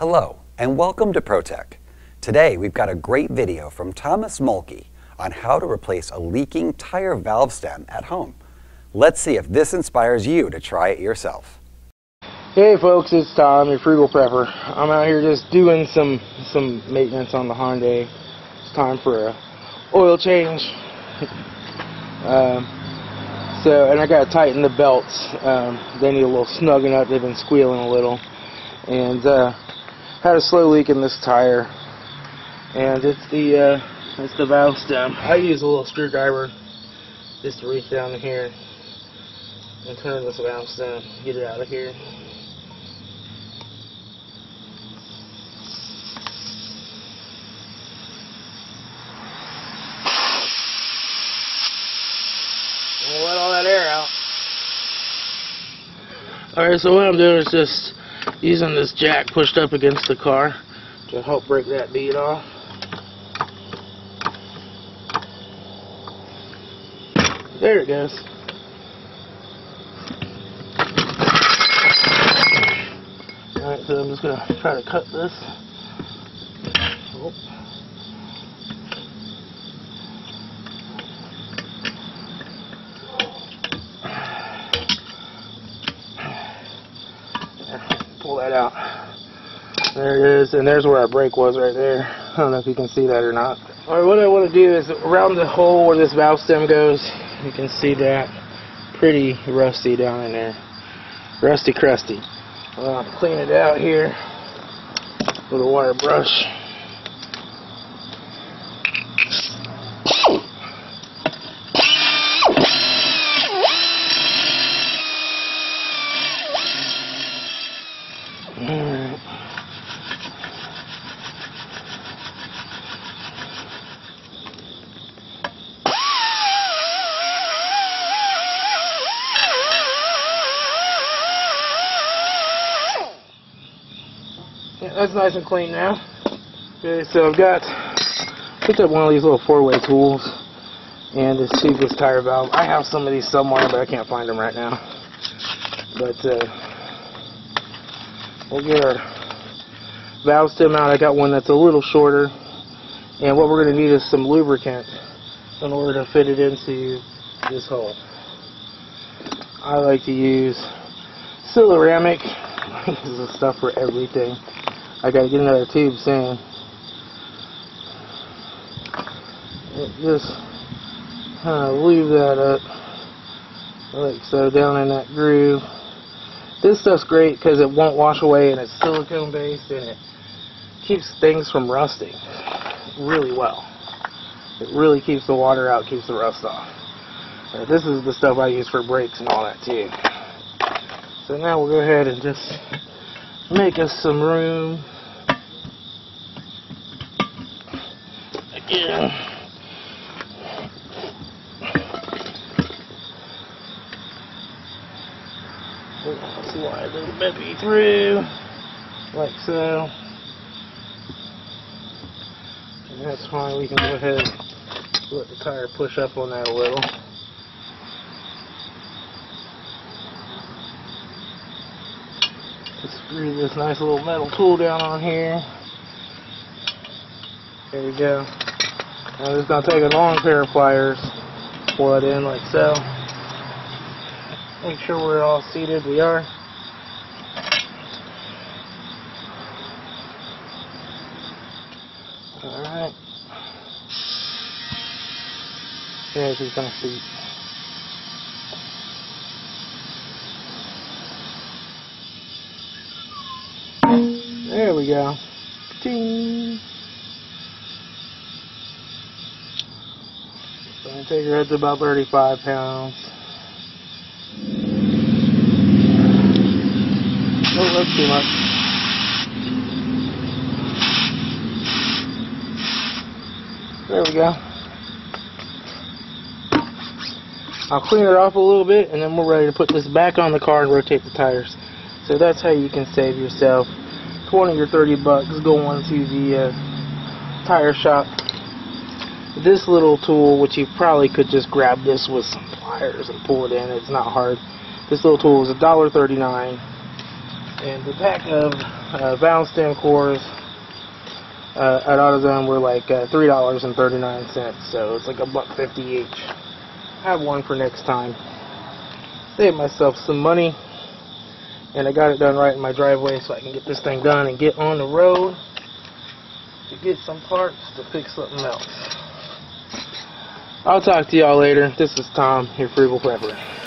Hello and welcome to ProTech. Today we've got a great video from Thomas Mulkey on how to replace a leaking tire valve stem at home. Let's see if this inspires you to try it yourself. Hey folks, it's Tom, your frugal prepper. I'm out here just doing some maintenance on the Hyundai. It's time for a oil change. And I gotta tighten the belts. They need a little snugging up. They've been squealing a little, and had a slow leak in this tire, and it's the valve stem. I use a little screwdriver just to reach down here and turn this valve stem, get it out of here. We'll let all that air out. Alright, so what I'm doing is just using this jack pushed up against the car to help break that bead off. There it goes. Alright, so I'm just going to try to cut this. Oh. Pull that out. There it is, and there's where our brake was right there. I don't know if you can see that or not. Alright, what I want to do is around the hole where this valve stem goes, you can see that pretty rusty down in there. Rusty crusty. I'll clean it out here with a wire brush. Yeah, that's nice and clean now. Okay, so I've picked up one of these little 4-way tools and this tubeless tire valve. I have some of these somewhere, but I can't find them right now. But we'll get our valve stem out. I got one that's a little shorter, and what we're going to need is some lubricant in order to fit it into this hole. I like to use ceramic. This is the stuff for everything. I gotta get another tube soon. Just kind of lube that up like so down in that groove. This stuff's great because it won't wash away and it's silicone based and it keeps things from rusting really well. It really keeps the water out, keeps the rust off. This is the stuff I use for brakes and all that too. So now we'll go ahead and just make us some room. Again. Slide a little bit through, like so. And that's fine. We can go ahead and let the tire push up on that a little. Screw this nice little metal tool down on here. There we go. I'm just going to take a long pair of pliers, pull it in like so. Make sure we're all seated. We are. Alright. There's his back seat. There we go. Ting. So I'm going to take her head to about 35 pounds. Oh, that's too much. There we go. I'll clean it off a little bit and then we're ready to put this back on the car and rotate the tires. So that's how you can save yourself 20 or 30 bucks going to the tire shop. This little tool, which you probably could just grab this with some pliers and pull it in, it's not hard. This little tool is $1.39. And the pack of valve stem cores at AutoZone were like $3.39, so it's like $1.50 each. I have one for next time. Saved myself some money, and I got it done right in my driveway so I can get this thing done and get on the road to get some parts to fix something else. I'll talk to y'all later. This is Tom, your Frugal Prepper.